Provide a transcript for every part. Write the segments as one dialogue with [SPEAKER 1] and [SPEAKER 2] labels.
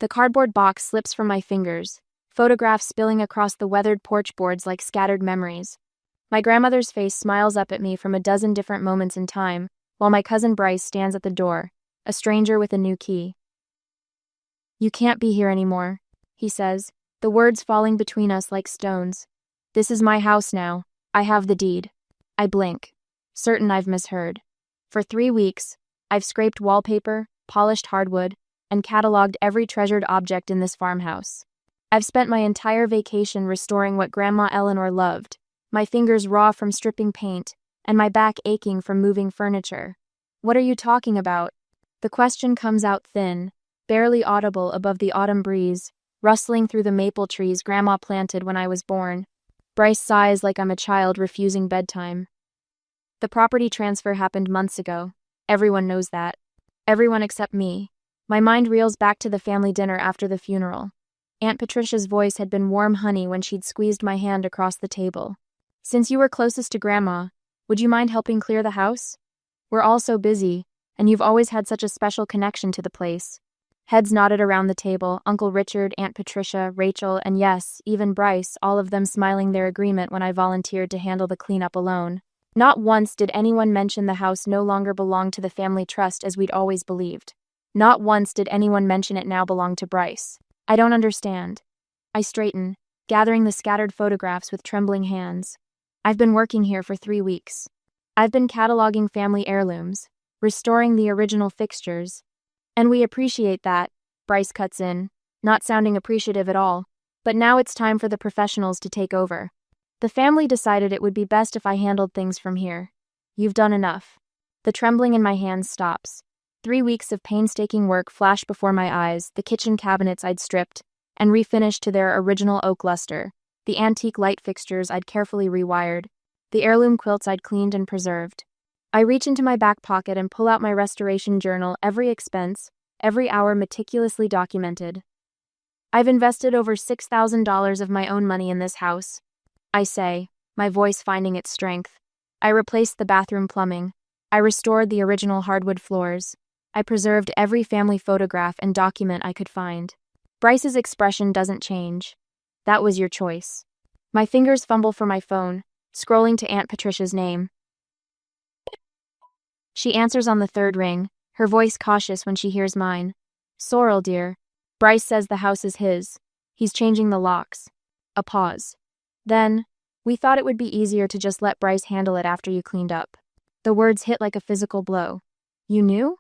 [SPEAKER 1] The cardboard box slips from my fingers, photographs spilling across the weathered porch boards like scattered memories. My grandmother's face smiles up at me from a dozen different moments in time, while my cousin Bryce stands at the door, a stranger with a new key. "You can't be here anymore," he says, the words falling between us like stones. "This is my house now. I have the deed." I blink, certain I've misheard. For 3 weeks, I've scraped wallpaper, polished hardwood, and cataloged every treasured object in this farmhouse. I've spent my entire vacation restoring what Grandma Eleanor loved, my fingers raw from stripping paint, and my back aching from moving furniture. "What are you talking about?" The question comes out thin, barely audible above the autumn breeze, rustling through the maple trees Grandma planted when I was born. Bryce sighs like I'm a child refusing bedtime. "The property transfer happened months ago. Everyone knows that. Everyone except me." My mind reels back to the family dinner after the funeral. Aunt Patricia's voice had been warm honey when she'd squeezed my hand across the table. "Since you were closest to Grandma, would you mind helping clear the house? We're all so busy, and you've always had such a special connection to the place." Heads nodded around the table, Uncle Richard, Aunt Patricia, Rachel, and yes, even Bryce, all of them smiling their agreement when I volunteered to handle the cleanup alone. Not once did anyone mention the house no longer belonged to the family trust as we'd always believed. Not once did anyone mention it now belonged to Bryce. I don't understand. I straighten, gathering the scattered photographs with trembling hands. I've been working here for 3 weeks. I've been cataloging family heirlooms, restoring the original fixtures. "And we appreciate that," Bryce cuts in, not sounding appreciative at all. "But now it's time for the professionals to take over. The family decided it would be best if I handled things from here. You've done enough." The trembling in my hands stops. 3 weeks of painstaking work flash before my eyes, the kitchen cabinets I'd stripped and refinished to their original oak luster, the antique light fixtures I'd carefully rewired, the heirloom quilts I'd cleaned and preserved. I reach into my back pocket and pull out my restoration journal, every expense, every hour meticulously documented. "I've invested over $6,000 of my own money in this house," I say, my voice finding its strength. "I replaced the bathroom plumbing. I restored the original hardwood floors. I preserved every family photograph and document I could find." Bryce's expression doesn't change. "That was your choice." My fingers fumble for my phone, scrolling to Aunt Patricia's name. She answers on the third ring, her voice cautious when she hears mine. "Sorrel, dear. Bryce says the house is his. He's changing the locks." A pause. Then, "We thought it would be easier to just let Bryce handle it after you cleaned up." The words hit like a physical blow. "You knew?"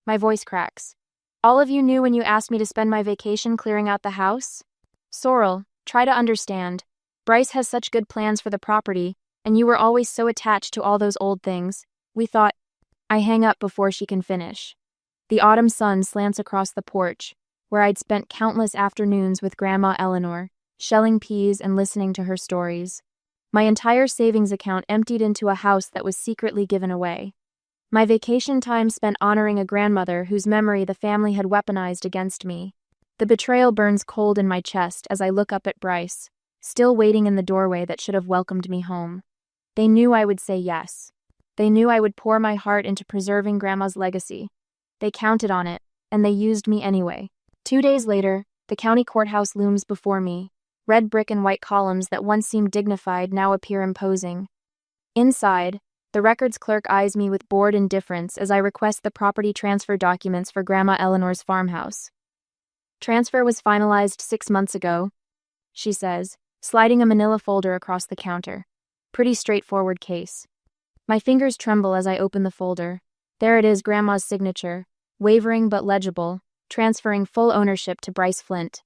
[SPEAKER 1] My voice cracks. "All of you knew when you asked me to spend my vacation clearing out the house? Sorrel, try to understand. Bryce has such good plans for the property, and you were always so attached to all those old things. We thought—" I hang up before she can finish. The autumn sun slants across the porch, where I'd spent countless afternoons with Grandma Eleanor, shelling peas and listening to her stories. My entire savings account emptied into a house that was secretly given away. My vacation time spent honoring a grandmother whose memory the family had weaponized against me. The betrayal burns cold in my chest as I look up at Bryce, still waiting in the doorway that should have welcomed me home. They knew I would say yes. They knew I would pour my heart into preserving Grandma's legacy. They counted on it, and they used me anyway. 2 days later, the county courthouse looms before me. Red brick and white columns that once seemed dignified now appear imposing. Inside, the records clerk eyes me with bored indifference as I request the property transfer documents for Grandma Eleanor's farmhouse. "Transfer was finalized 6 months ago," she says, sliding a manila folder across the counter. "Pretty straightforward case." My fingers tremble as I open the folder. There it is, Grandma's signature, wavering but legible, transferring full ownership to Bryce Flint.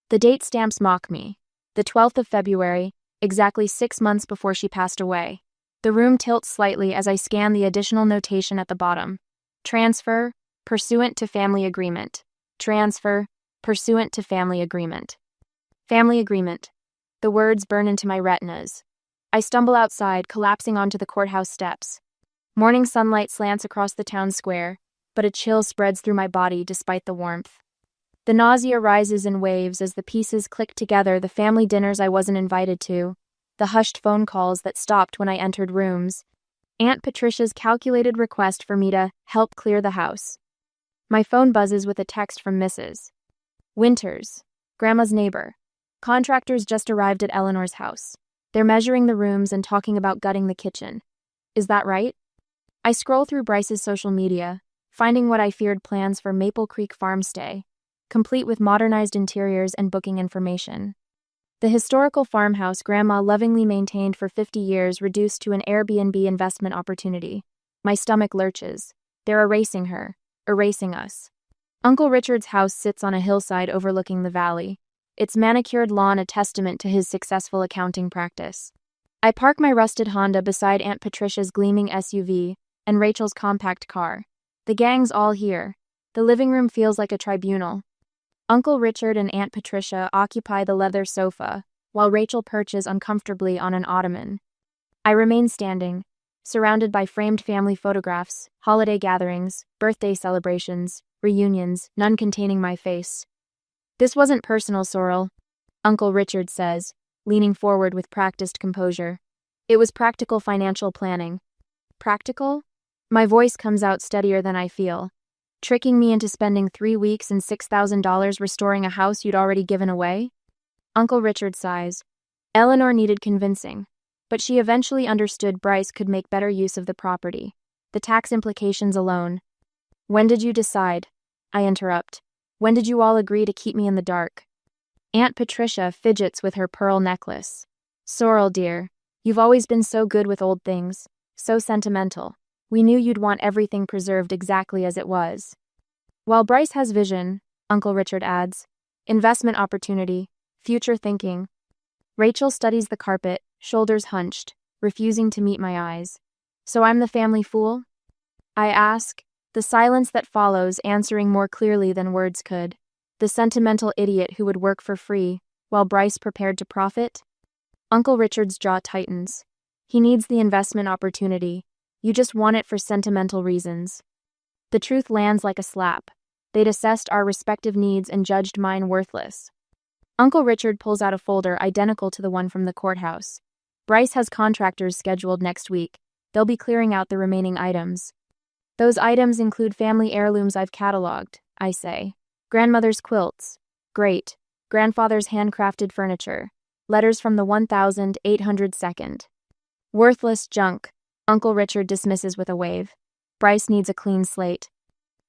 [SPEAKER 1] The date stamps mock me. The 12th of February, exactly 6 months before she passed away. The room tilts slightly as I scan the additional notation at the bottom. Transfer, pursuant to family agreement. Transfer, pursuant to family agreement. Family agreement. The words burn into my retinas. I stumble outside, collapsing onto the courthouse steps. Morning sunlight slants across the town square, but a chill spreads through my body despite the warmth. The nausea rises in waves as the pieces click together, the family dinners I wasn't invited to, the hushed phone calls that stopped when I entered rooms, Aunt Patricia's calculated request for me to help clear the house. My phone buzzes with a text from Mrs. Winters, Grandma's neighbor. Contractors just arrived at Eleanor's house. They're measuring the rooms and talking about gutting the kitchen. Is that right? I scroll through Bryce's social media, finding what I feared: plans for Maple Creek farm stay, complete with modernized interiors and booking information. The historical farmhouse Grandma lovingly maintained for 50 years reduced to an Airbnb investment opportunity. My stomach lurches. They're erasing her, erasing us. Uncle Richard's house sits on a hillside overlooking the valley, its manicured lawn a testament to his successful accounting practice. I park my rusted Honda beside Aunt Patricia's gleaming SUV and Rachel's compact car. The gang's all here. The living room feels like a tribunal. Uncle Richard and Aunt Patricia occupy the leather sofa, while Rachel perches uncomfortably on an ottoman. I remain standing, surrounded by framed family photographs, holiday gatherings, birthday celebrations, reunions, none containing my face. This wasn't personal, Sorrel, Uncle Richard says, leaning forward with practiced composure. It was practical financial planning. Practical? My voice comes out steadier than I feel. Tricking me into spending 3 weeks and $6,000 restoring a house you'd already given away? Uncle Richard sighs. Eleanor needed convincing, but she eventually understood Bryce could make better use of the property. The tax implications alone. When did you decide? I interrupt. When did you all agree to keep me in the dark? Aunt Patricia fidgets with her pearl necklace. Sorrel, dear, you've always been so good with old things, so sentimental. We knew you'd want everything preserved exactly as it was. While Bryce has vision, Uncle Richard adds, investment opportunity, future thinking. Rachel studies the carpet, shoulders hunched, refusing to meet my eyes. So I'm the family fool? I ask, the silence that follows answering more clearly than words could. The sentimental idiot who would work for free, while Bryce prepared to profit? Uncle Richard's jaw tightens. He needs the investment opportunity. You just want it for sentimental reasons. The truth lands like a slap. They'd assessed our respective needs and judged mine worthless. Uncle Richard pulls out a folder identical to the one from the courthouse. Bryce has contractors scheduled next week. They'll be clearing out the remaining items. Those items include family heirlooms I've cataloged, I say. Grandmother's quilts. Great. Grandfather's handcrafted furniture. Letters from the 1802nd. Worthless junk, Uncle Richard dismisses with a wave. Bryce needs a clean slate.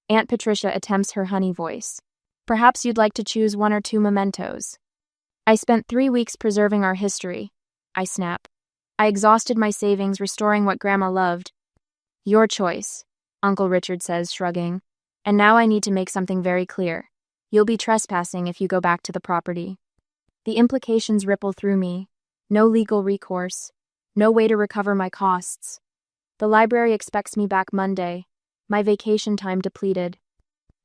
[SPEAKER 1] Aunt Patricia attempts her honey voice. Perhaps you'd like to choose 1 or 2 mementos. I spent 3 weeks preserving our history, I snap. I exhausted my savings restoring what Grandma loved. Your choice, Uncle Richard says, shrugging. And now I need to make something very clear. You'll be trespassing if you go back to the property. The implications ripple through me. No legal recourse. No way to recover my costs. The library expects me back Monday. My vacation time depleted.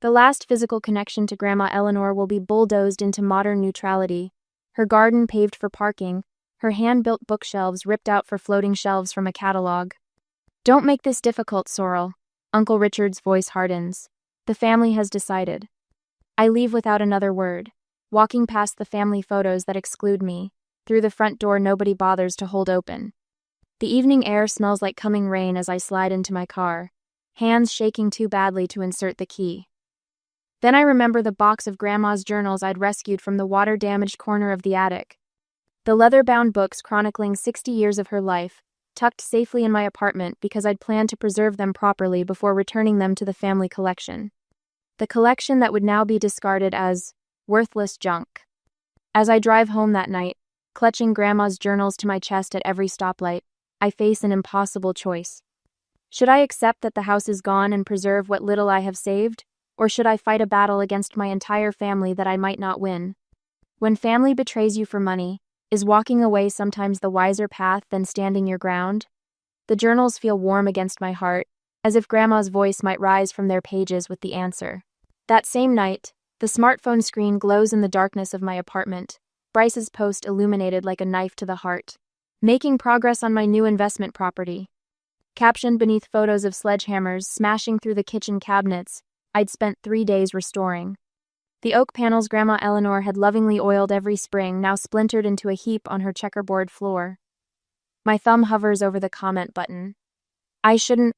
[SPEAKER 1] The last physical connection to Grandma Eleanor will be bulldozed into modern neutrality. Her garden paved for parking. Her hand-built bookshelves ripped out for floating shelves from a catalog. Don't make this difficult, Sorrel. Uncle Richard's voice hardens. The family has decided. I leave without another word, walking past the family photos that exclude me, through the front door nobody bothers to hold open. The evening air smells like coming rain as I slide into my car, hands shaking too badly to insert the key. Then I remember the box of Grandma's journals I'd rescued from the water-damaged corner of the attic. The leather-bound books chronicling 60 years of her life, tucked safely in my apartment because I'd planned to preserve them properly before returning them to the family collection. The collection that would now be discarded as worthless junk. As I drive home that night, clutching Grandma's journals to my chest at every stoplight, I face an impossible choice. Should I accept that the house is gone and preserve what little I have saved, or should I fight a battle against my entire family that I might not win? When family betrays you for money, is walking away sometimes the wiser path than standing your ground? The journals feel warm against my heart, as if Grandma's voice might rise from their pages with the answer. That same night, the smartphone screen glows in the darkness of my apartment, Bryce's post illuminated like a knife to the heart. Making progress on my new investment property. Captioned beneath photos of sledgehammers smashing through the kitchen cabinets I'd spent 3 days restoring. The oak panels Grandma Eleanor had lovingly oiled every spring now splintered into a heap on her checkerboard floor. My thumb hovers over the comment button. I shouldn't,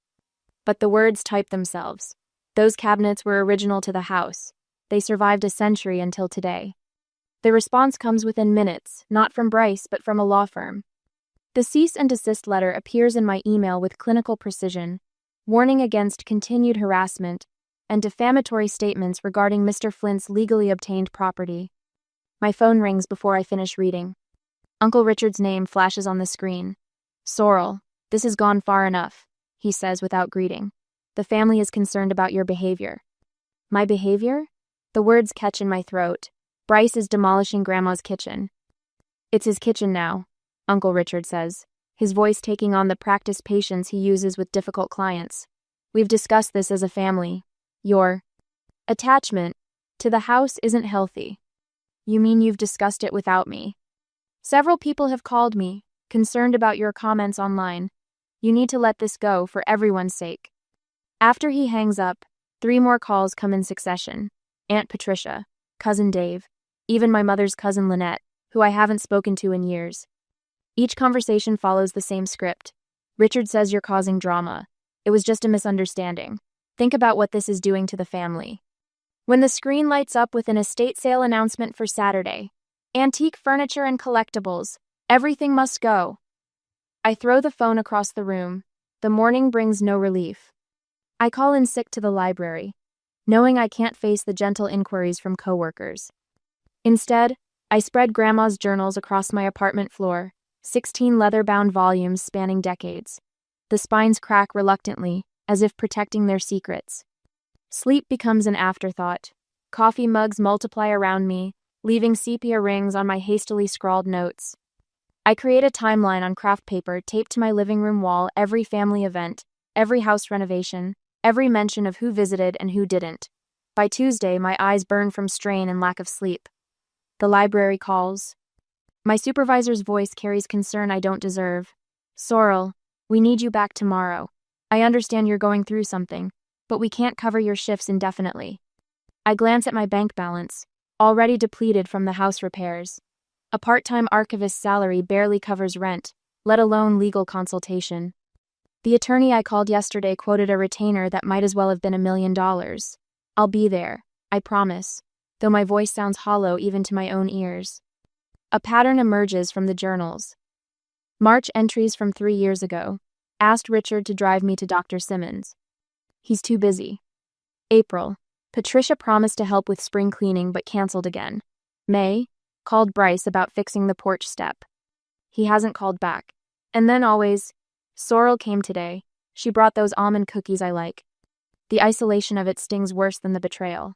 [SPEAKER 1] but the words type themselves. Those cabinets were original to the house. They survived a century until today. The response comes within minutes, not from Bryce, but from a law firm. The cease and desist letter appears in my email with clinical precision, warning against continued harassment, and defamatory statements regarding Mr. Flint's legally obtained property. My phone rings before I finish reading. Uncle Richard's name flashes on the screen. "Sorrel, this has gone far enough," he says without greeting. "The family is concerned about your behavior." My behavior? The words catch in my throat. Bryce is demolishing Grandma's kitchen. "It's his kitchen now," Uncle Richard says, his voice taking on the practiced patience he uses with difficult clients. "We've discussed this as a family. Your attachment to the house isn't healthy." "You mean you've discussed it without me?" "Several people have called me, concerned about your comments online. You need to let this go for everyone's sake." After he hangs up, 3 more calls come in succession. Aunt Patricia, Cousin Dave, even my mother's cousin Lynette, who I haven't spoken to in years. Each conversation follows the same script. "Richard says you're causing drama. It was just a misunderstanding. Think about what this is doing to the family." When the screen lights up with an estate sale announcement for Saturday, antique furniture and collectibles, everything must go. I throw the phone across the room. The morning brings no relief. I call in sick to the library, knowing I can't face the gentle inquiries from coworkers. Instead, I spread Grandma's journals across my apartment floor, 16 leather-bound volumes spanning decades. The spines crack reluctantly, as if protecting their secrets. Sleep becomes an afterthought. Coffee mugs multiply around me, leaving sepia rings on my hastily scrawled notes. I create a timeline on craft paper taped to my living room wall, every family event, every house renovation, every mention of who visited and who didn't. By Tuesday, my eyes burn from strain and lack of sleep. The library calls. My supervisor's voice carries concern I don't deserve. "Sorrel, we need you back tomorrow. I understand you're going through something, but we can't cover your shifts indefinitely." I glance at my bank balance, already depleted from the house repairs. A part-time archivist's salary barely covers rent, let alone legal consultation. The attorney I called yesterday quoted a retainer that might as well have been $1 million. "I'll be there, I promise," though my voice sounds hollow even to my own ears. A pattern emerges from the journals. March entries from 3 years ago. Asked Richard to drive me to Dr. Simmons. He's too busy. April. Patricia promised to help with spring cleaning but canceled again. May. Called Bryce about fixing the porch step. He hasn't called back. And then always, Sorrel came today. She brought those almond cookies I like. The isolation of it stings worse than the betrayal.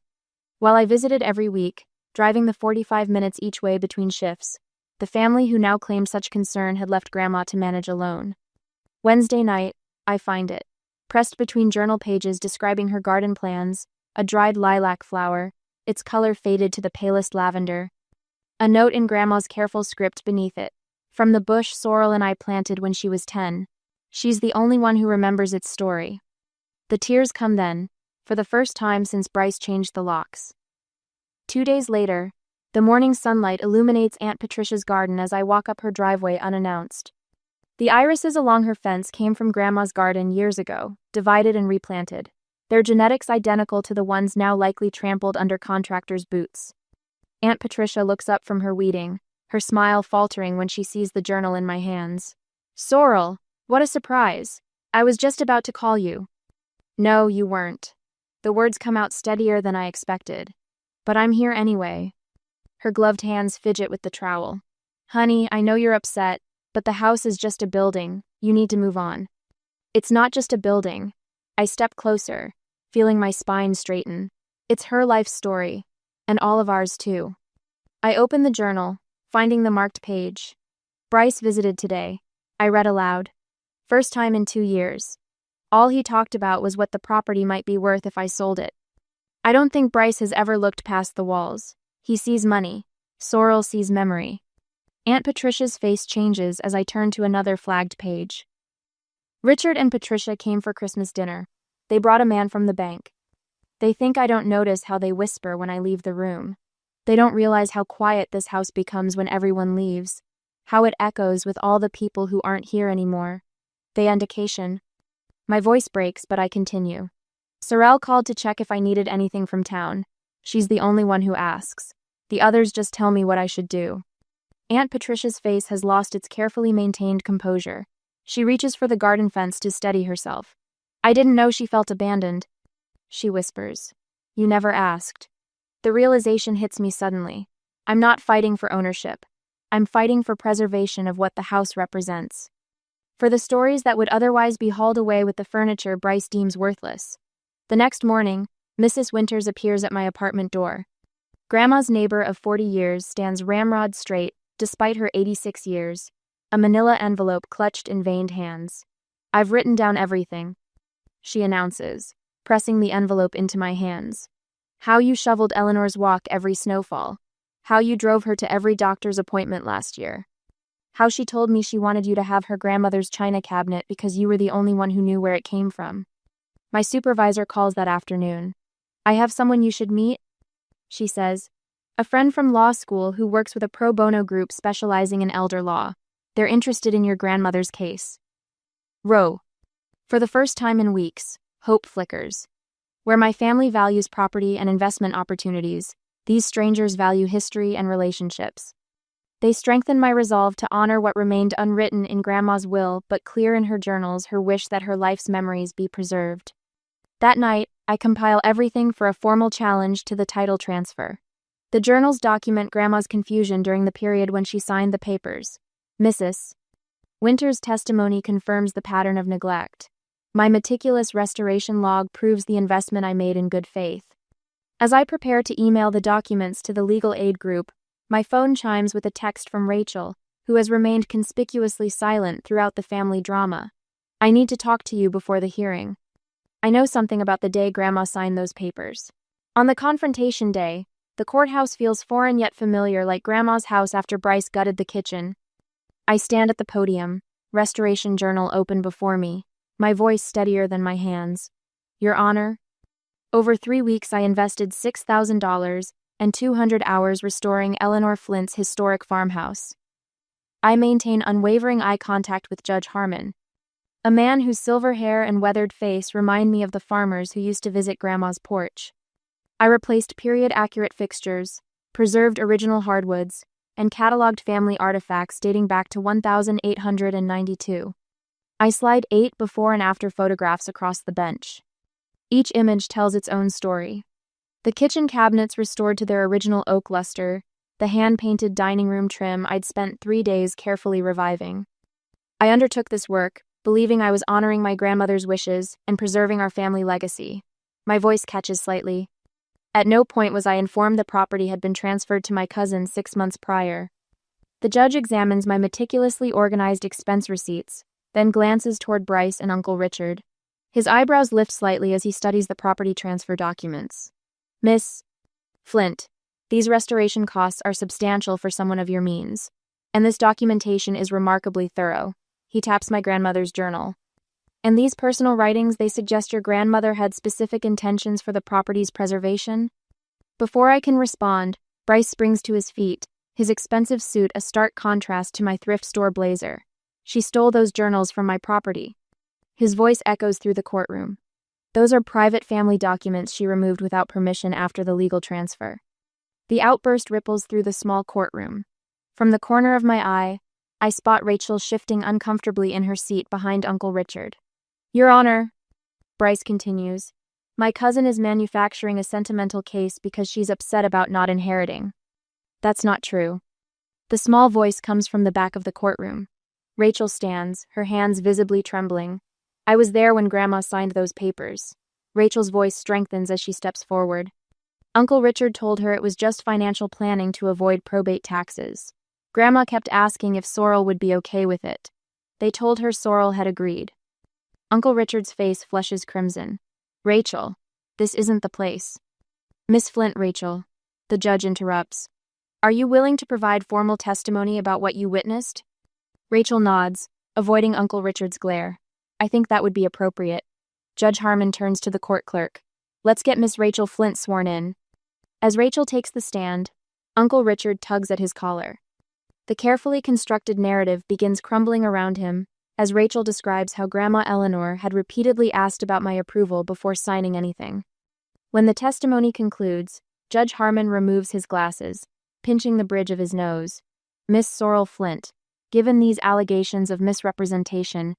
[SPEAKER 1] While I visited every week, driving the 45 minutes each way between shifts, the family who now claimed such concern had left Grandma to manage alone. Wednesday night, I find it, pressed between journal pages describing her garden plans, a dried lilac flower, its color faded to the palest lavender. A note in Grandma's careful script beneath it. "From the bush Sorrel and I planted when she was 10. She's the only one who remembers its story." The tears come then, for the first time since Bryce changed the locks. 2 days later, the morning sunlight illuminates Aunt Patricia's garden as I walk up her driveway unannounced. The irises along her fence came from Grandma's garden years ago, divided and replanted. Their genetics identical to the ones now likely trampled under contractors' boots. Aunt Patricia looks up from her weeding, her smile faltering when she sees the journal in my hands. "Sorrel, what a surprise. I was just about to call you." "No, you weren't." The words come out steadier than I expected. "But I'm here anyway." Her gloved hands fidget with the trowel. "Honey, I know you're upset, but the house is just a building. You need to move on." "It's not just a building." I step closer, feeling my spine straighten. It's her life story, and all of ours too. I open the journal, finding the marked page. "Bryce visited today." I read aloud. "First time in 2 years. All he talked about was what the property might be worth if I sold it." I don't think Bryce has ever looked past the walls. He sees money. Sorrel sees memory. Aunt Patricia's face changes as I turn to another flagged page. "Richard and Patricia came for Christmas dinner. They brought a man from the bank. They think I don't notice how they whisper when I leave the room. They don't realize how quiet this house becomes when everyone leaves, how it echoes with all the people who aren't here anymore. They indication." My voice breaks, but I continue. "Sorrel called to check if I needed anything from town. She's the only one who asks. The others just tell me what I should do. Aunt Patricia's face has lost its carefully maintained composure. She reaches for the garden fence to steady herself. I didn't know she felt abandoned, she whispers. You never asked. The realization hits me suddenly. I'm not fighting for ownership. I'm fighting for preservation of what the house represents. For the stories that would otherwise be hauled away with the furniture Bryce deems worthless. The next morning, Mrs. Winters appears at my apartment door. Grandma's neighbor of 40 years stands ramrod straight, despite her 86 years, a manila envelope clutched in veined hands. I've written down everything, she announces, pressing the envelope into my hands. How you shoveled Eleanor's walk every snowfall. How you drove her to every doctor's appointment last year. How she told me she wanted you to have her grandmother's china cabinet because you were the only one who knew where it came from. My supervisor calls that afternoon. I have someone you should meet, she says. A friend from law school who works with a pro bono group specializing in elder law. They're interested in your grandmother's case. Row. For the first time in weeks, hope flickers. Where my family values property and investment opportunities, these strangers value history and relationships. They strengthen my resolve to honor what remained unwritten in Grandma's will but clear in her journals her wish that her life's memories be preserved. That night, I compile everything for a formal challenge to the title transfer. The journals document Grandma's confusion during the period when she signed the papers. Mrs. Winters' testimony confirms the pattern of neglect. My meticulous restoration log proves the investment I made in good faith. As I prepare to email the documents to the legal aid group, my phone chimes with a text from Rachel, who has remained conspicuously silent throughout the family drama. I need to talk to you before the hearing. I know something about the day Grandma signed those papers. On the confrontation day, the courthouse feels foreign yet familiar, like Grandma's house after Bryce gutted the kitchen. I stand at the podium, restoration journal open before me, my voice steadier than my hands. Your Honor, over 3 weeks I invested $6,000 and 200 hours restoring Eleanor Flint's historic farmhouse. I maintain unwavering eye contact with Judge Harmon, a man whose silver hair and weathered face remind me of the farmers who used to visit Grandma's porch. I replaced period-accurate fixtures, preserved original hardwoods, and cataloged family artifacts dating back to 1892. I slide 8 before and after photographs across the bench. Each image tells its own story. The kitchen cabinets restored to their original oak luster, the hand-painted dining room trim I'd spent 3 days carefully reviving. I undertook this work, believing I was honoring my grandmother's wishes and preserving our family legacy. My voice catches slightly. At no point was I informed the property had been transferred to my cousin 6 months prior. The judge examines my meticulously organized expense receipts, then glances toward Bryce and Uncle Richard. His eyebrows lift slightly as he studies the property transfer documents. Miss Flint, these restoration costs are substantial for someone of your means, and this documentation is remarkably thorough. He taps my grandmother's journal. And these personal writings, they suggest your grandmother had specific intentions for the property's preservation? Before I can respond, Bryce springs to his feet, his expensive suit a stark contrast to my thrift store blazer. She stole those journals from my property. His voice echoes through the courtroom. Those are private family documents she removed without permission after the legal transfer. The outburst ripples through the small courtroom. From the corner of my eye, I spot Rachel shifting uncomfortably in her seat behind Uncle Richard. Your Honor, Bryce continues, my cousin is manufacturing a sentimental case because she's upset about not inheriting. That's not true. The small voice comes from the back of the courtroom. Rachel stands, her hands visibly trembling. I was there when Grandma signed those papers. Rachel's voice strengthens as she steps forward. Uncle Richard told her it was just financial planning to avoid probate taxes. Grandma kept asking if Sorrel would be okay with it. They told her Sorrel had agreed. Uncle Richard's face flushes crimson. Rachel, this isn't the place. Miss Flint, Rachel, the judge interrupts. Are you willing to provide formal testimony about what you witnessed? Rachel nods, avoiding Uncle Richard's glare. I think that would be appropriate. Judge Harmon turns to the court clerk. Let's get Miss Rachel Flint sworn in. As Rachel takes the stand, Uncle Richard tugs at his collar. The carefully constructed narrative begins crumbling around him, as Rachel describes how Grandma Eleanor had repeatedly asked about my approval before signing anything. When the testimony concludes, Judge Harmon removes his glasses, pinching the bridge of his nose. Miss Sorrel Flint, given these allegations of misrepresentation,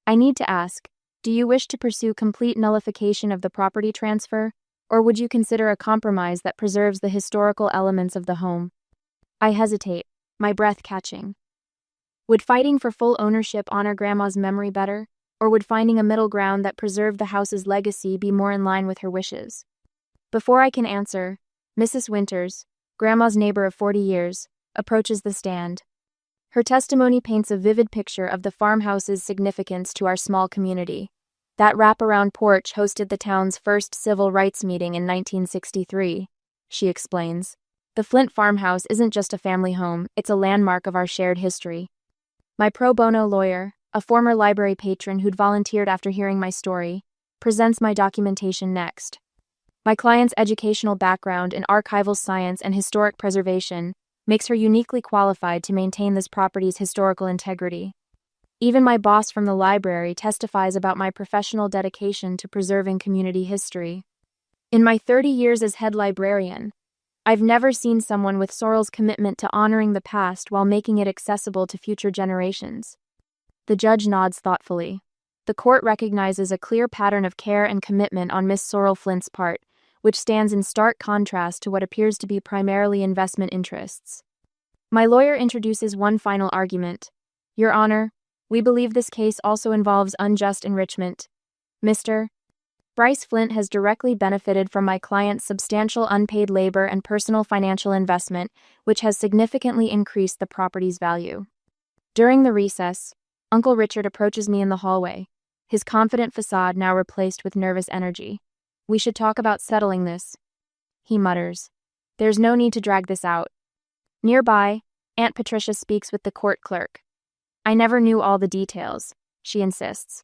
[SPEAKER 1] I need to ask, do you wish to pursue complete nullification of the property transfer, or would you consider a compromise that preserves the historical elements of the home? I hesitate, my breath catching. Would fighting for full ownership honor Grandma's memory better, or would finding a middle ground that preserved the house's legacy be more in line with her wishes? Before I can answer, Mrs. Winters, Grandma's neighbor of 40 years, approaches the stand. Her testimony paints a vivid picture of the farmhouse's significance to our small community. That wraparound porch hosted the town's first civil rights meeting in 1963, she explains. The Flint farmhouse isn't just a family home, it's a landmark of our shared history. My pro bono lawyer, a former library patron who'd volunteered after hearing my story, presents my documentation next. My client's educational background in archival science and historic preservation makes her uniquely qualified to maintain this property's historical integrity. Even my boss from the library testifies about my professional dedication to preserving community history. In my 30 years as head librarian, I've never seen someone with Sorrel's commitment to honoring the past while making it accessible to future generations. The judge nods thoughtfully. The court recognizes a clear pattern of care and commitment on Miss Sorrel Flint's part, which stands in stark contrast to what appears to be primarily investment interests. My lawyer introduces one final argument. Your Honor, we believe this case also involves unjust enrichment. Mr. Bryce Flint has directly benefited from my client's substantial unpaid labor and personal financial investment, which has significantly increased the property's value. During the recess, Uncle Richard approaches me in the hallway, his confident facade now replaced with nervous energy. We should talk about settling this, he mutters. There's no need to drag this out. Nearby, Aunt Patricia speaks with the court clerk. I never knew all the details, she insists.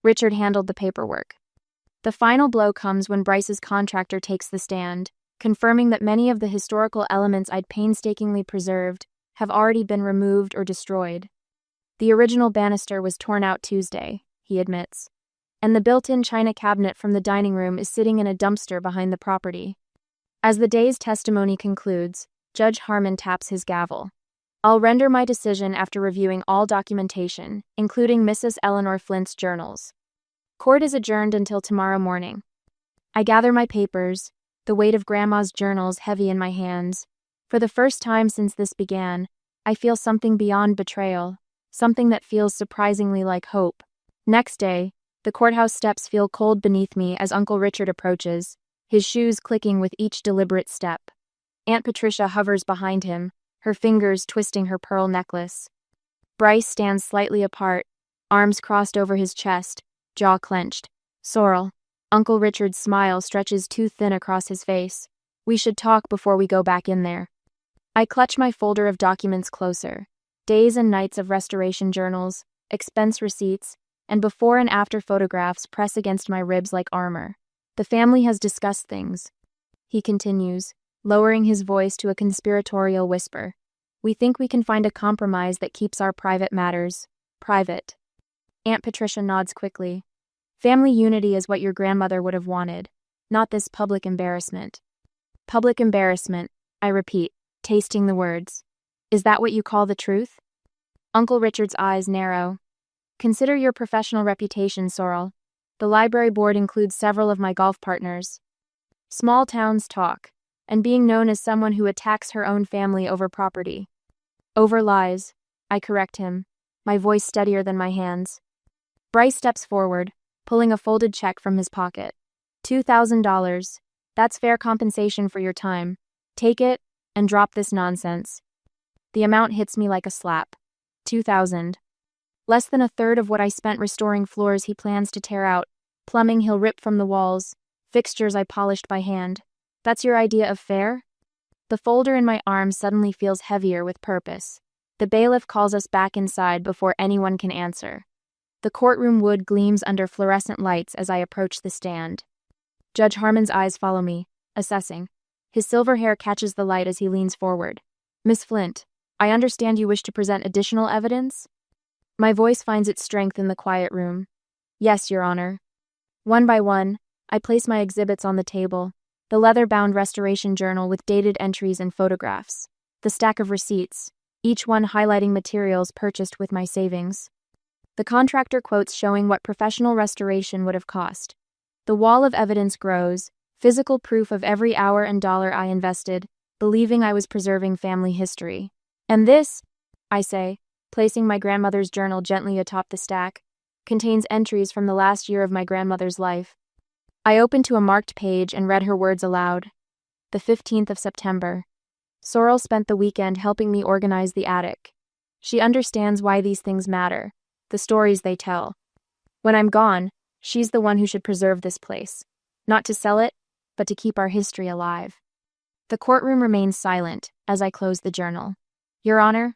[SPEAKER 1] Richard handled the paperwork. The final blow comes when Bryce's contractor takes the stand, confirming that many of the historical elements I'd painstakingly preserved have already been removed or destroyed. The original banister was torn out Tuesday, he admits, and the built-in china cabinet from the dining room is sitting in a dumpster behind the property. As the day's testimony concludes, Judge Harmon taps his gavel. I'll render my decision after reviewing all documentation, including Mrs. Eleanor Flint's journals. Court is adjourned until tomorrow morning. I gather my papers, the weight of Grandma's journals heavy in my hands. For the first time since this began, I feel something beyond betrayal, something that feels surprisingly like hope. Next day, the courthouse steps feel cold beneath me as Uncle Richard approaches, his shoes clicking with each deliberate step. Aunt Patricia hovers behind him, her fingers twisting her pearl necklace. Bryce stands slightly apart, arms crossed over his chest, jaw clenched. Sorrel. Uncle Richard's smile stretches too thin across his face. We should talk before we go back in there. I clutch my folder of documents closer. Days and nights of restoration journals, expense receipts, and before and after photographs press against my ribs like armor. The family has discussed things, he continues, lowering his voice to a conspiratorial whisper. We think we can find a compromise that keeps our private matters private. Aunt Patricia nods quickly. Family unity is what your grandmother would have wanted, not this public embarrassment. Public embarrassment, I repeat, tasting the words. Is that what you call the truth? Uncle Richard's eyes narrow. Consider your professional reputation, Sorrel. The library board includes several of my golf partners. Small towns talk, and being known as someone who attacks her own family over property. Over lies, I correct him, my voice steadier than my hands. Bryce steps forward, pulling a folded check from his pocket. $2,000. That's fair compensation for your time. Take it, and drop this nonsense. The amount hits me like a slap. $2,000. Less than a third of what I spent restoring floors he plans to tear out, plumbing he'll rip from the walls, fixtures I polished by hand. That's your idea of fair? The folder in my arm suddenly feels heavier with purpose. The bailiff calls us back inside before anyone can answer. The courtroom wood gleams under fluorescent lights as I approach the stand. Judge Harmon's eyes follow me, assessing. His silver hair catches the light as he leans forward. Miss Flint, I understand you wish to present additional evidence? My voice finds its strength in the quiet room. Yes, Your Honor. One by one, I place my exhibits on the table, the leather-bound restoration journal with dated entries and photographs, the stack of receipts, each one highlighting materials purchased with my savings, the contractor quotes showing what professional restoration would have cost. The wall of evidence grows, physical proof of every hour and dollar I invested, believing I was preserving family history. And this, I say, placing my grandmother's journal gently atop the stack, contains entries from the last year of my grandmother's life. I opened to a marked page and read her words aloud. The 15th of September. Sorrel spent the weekend helping me organize the attic. She understands why these things matter, the stories they tell. When I'm gone, she's the one who should preserve this place. Not to sell it, but to keep our history alive. The courtroom remains silent as I close the journal. Your Honor,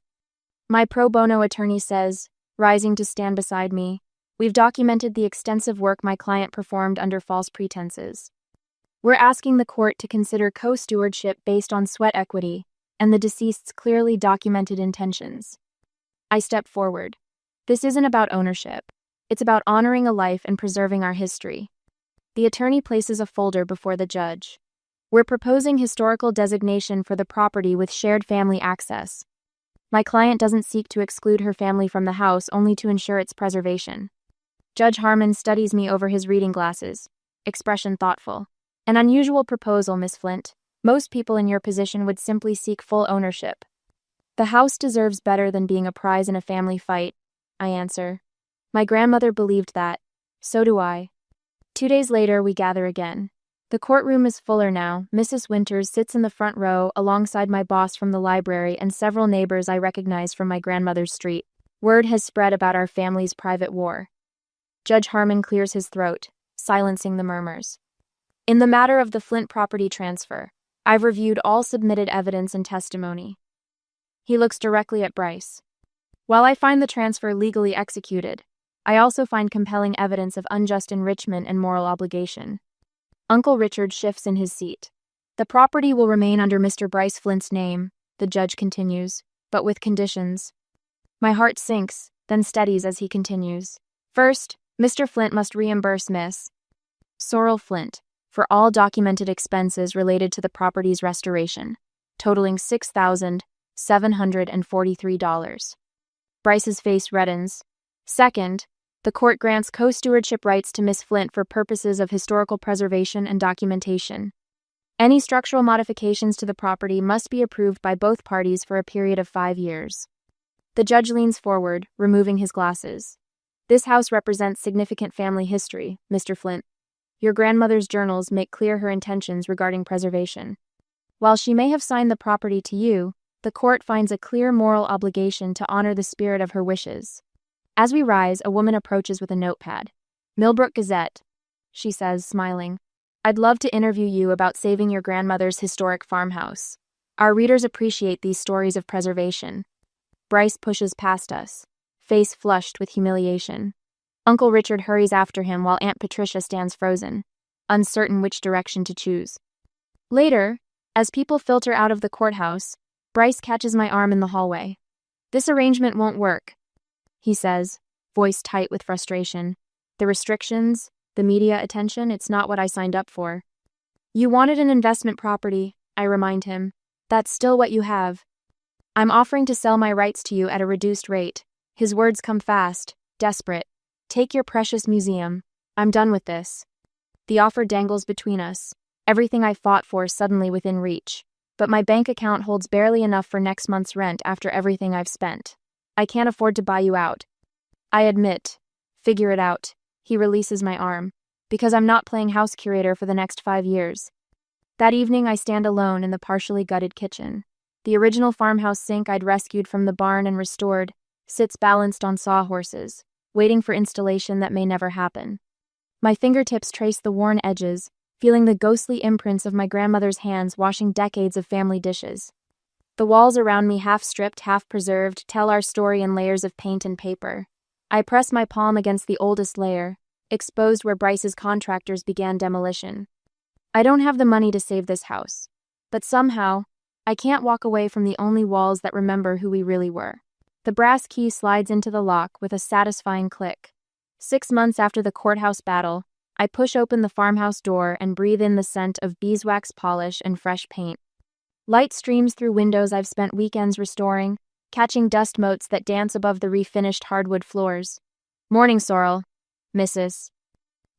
[SPEAKER 1] my pro bono attorney says, rising to stand beside me, we've documented the extensive work my client performed under false pretenses. We're asking the court to consider co-stewardship based on sweat equity and the deceased's clearly documented intentions. I step forward. This isn't about ownership. It's about honoring a life and preserving our history. The attorney places a folder before the judge. We're proposing historical designation for the property with shared family access. My client doesn't seek to exclude her family from the house only to ensure its preservation. Judge Harmon studies me over his reading glasses, expression thoughtful. An unusual proposal, Miss Flint. Most people in your position would simply seek full ownership. The house deserves better than being a prize in a family fight, I answer. My grandmother believed that. So do I. 2 days later, we gather again. The courtroom is fuller now. Mrs. Winters sits in the front row alongside my boss from the library and several neighbors I recognize from my grandmother's street. Word has spread about our family's private war. Judge Harmon clears his throat, silencing the murmurs. In the matter of the Flint property transfer, I've reviewed all submitted evidence and testimony. He looks directly at Bryce. While I find the transfer legally executed, I also find compelling evidence of unjust enrichment and moral obligation. Uncle Richard shifts in his seat. The property will remain under Mr. Bryce Flint's name, the judge continues, but with conditions. My heart sinks, then steadies as he continues. First, Mr. Flint must reimburse Miss Sorrel Flint for all documented expenses related to the property's restoration, totaling $6,743. Bryce's face reddens. Second, the court grants co-stewardship rights to Miss Flint for purposes of historical preservation and documentation. Any structural modifications to the property must be approved by both parties for a period of 5 years. The judge leans forward, removing his glasses. This house represents significant family history, Mr. Flint. Your grandmother's journals make clear her intentions regarding preservation. While she may have signed the property to you, the court finds a clear moral obligation to honor the spirit of her wishes. As we rise, a woman approaches with a notepad. Millbrook Gazette, she says, smiling. I'd love to interview you about saving your grandmother's historic farmhouse. Our readers appreciate these stories of preservation. Bryce pushes past us, face flushed with humiliation. Uncle Richard hurries after him while Aunt Patricia stands frozen, uncertain which direction to choose. Later, as people filter out of the courthouse, Bryce catches my arm in the hallway. This arrangement won't work, he says, voice tight with frustration. The restrictions, the media attention, it's not what I signed up for. You wanted an investment property, I remind him. That's still what you have. I'm offering to sell my rights to you at a reduced rate. His words come fast, desperate. Take your precious museum. I'm done with this. The offer dangles between us. Everything I fought for suddenly within reach. But my bank account holds barely enough for next month's rent after everything I've spent. I can't afford to buy you out. I admit. Figure it out. He releases my arm. Because I'm not playing house curator for the next 5 years. That evening I stand alone in the partially gutted kitchen. The original farmhouse sink I'd rescued from the barn and restored sits balanced on sawhorses, waiting for installation that may never happen. My fingertips trace the worn edges, feeling the ghostly imprints of my grandmother's hands washing decades of family dishes. The walls around me, half stripped, half preserved, tell our story in layers of paint and paper. I press my palm against the oldest layer, exposed where Bryce's contractors began demolition. I don't have the money to save this house, but somehow, I can't walk away from the only walls that remember who we really were. The brass key slides into the lock with a satisfying click. 6 months after the courthouse battle, I push open the farmhouse door and breathe in the scent of beeswax polish and fresh paint. Light streams through windows I've spent weekends restoring, catching dust motes that dance above the refinished hardwood floors. Morning, Sorrel, Mrs.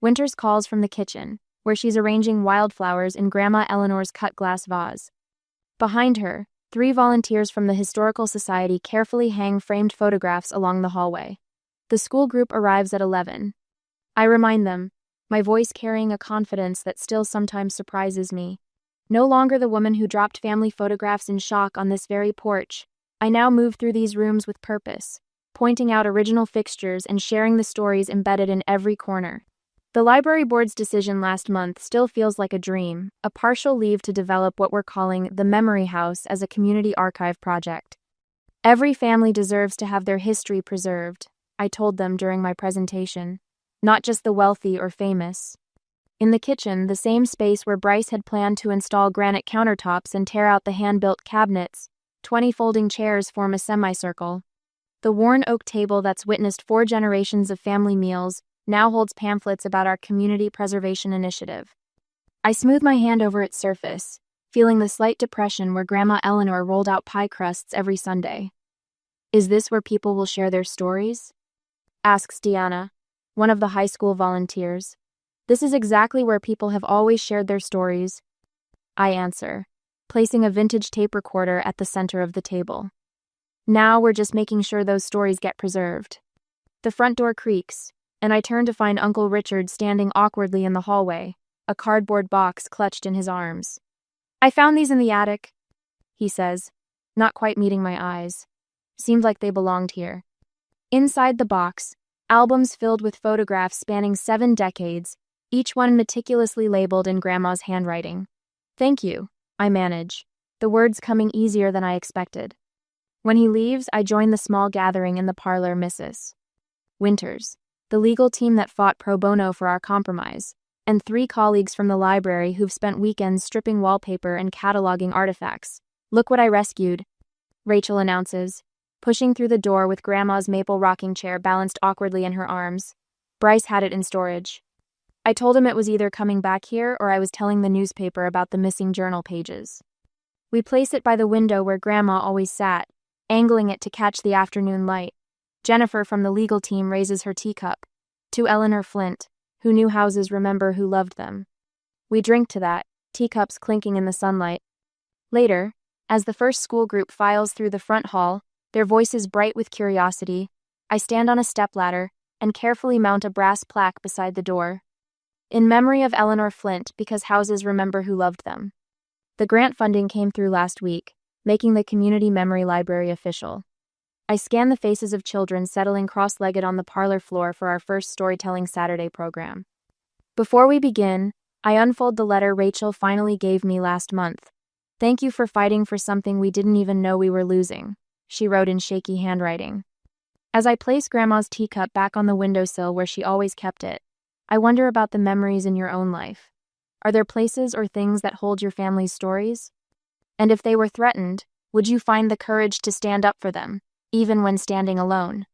[SPEAKER 1] Winters calls from the kitchen, where she's arranging wildflowers in Grandma Eleanor's cut glass vase. Behind her, 3 volunteers from the Historical Society carefully hang framed photographs along the hallway. The school group arrives at 11. I remind them, my voice carrying a confidence that still sometimes surprises me. No longer the woman who dropped family photographs in shock on this very porch, I now move through these rooms with purpose, pointing out original fixtures and sharing the stories embedded in every corner. The library board's decision last month still feels like a dream, a partial leave to develop what we're calling the Memory House as a community archive project. Every family deserves to have their history preserved, I told them during my presentation, not just the wealthy or famous. In the kitchen, the same space where Bryce had planned to install granite countertops and tear out the hand-built cabinets, 20 folding chairs form a semicircle. The worn oak table that's witnessed 4 generations of family meals now holds pamphlets about our community preservation initiative. I smooth my hand over its surface, feeling the slight depression where Grandma Eleanor rolled out pie crusts every Sunday. Is this where people will share their stories? Asks Deanna, one of the high school volunteers. This is exactly where people have always shared their stories, I answer, placing a vintage tape recorder at the center of the table. Now we're just making sure those stories get preserved. The front door creaks, and I turn to find Uncle Richard standing awkwardly in the hallway, a cardboard box clutched in his arms. I found these in the attic, he says, not quite meeting my eyes. Seemed like they belonged here. Inside the box, albums filled with photographs spanning 7 decades, each one meticulously labeled in Grandma's handwriting. Thank you, I manage, the words coming easier than I expected. When he leaves, I join the small gathering in the parlor, Mrs. Winters, the legal team that fought pro bono for our compromise, and 3 colleagues from the library who've spent weekends stripping wallpaper and cataloging artifacts. Look what I rescued, Rachel announces, pushing through the door with Grandma's maple rocking chair balanced awkwardly in her arms. Bryce had it in storage. I told him it was either coming back here or I was telling the newspaper about the missing journal pages. We place it by the window where Grandma always sat, angling it to catch the afternoon light. Jennifer from the legal team raises her teacup. To Eleanor Flint, who knew houses remember who loved them. We drink to that, teacups clinking in the sunlight. Later, as the first school group files through the front hall, their voices bright with curiosity, I stand on a stepladder and carefully mount a brass plaque beside the door. In memory of Eleanor Flint, because houses remember who loved them. The grant funding came through last week, making the community memory library official. I scan the faces of children settling cross-legged on the parlor floor for our first Storytelling Saturday program. Before we begin, I unfold the letter Rachel finally gave me last month. Thank you for fighting for something we didn't even know we were losing, she wrote in shaky handwriting. As I place Grandma's teacup back on the windowsill where she always kept it, I wonder about the memories in your own life. Are there places or things that hold your family's stories? And if they were threatened, would you find the courage to stand up for them, even when standing alone?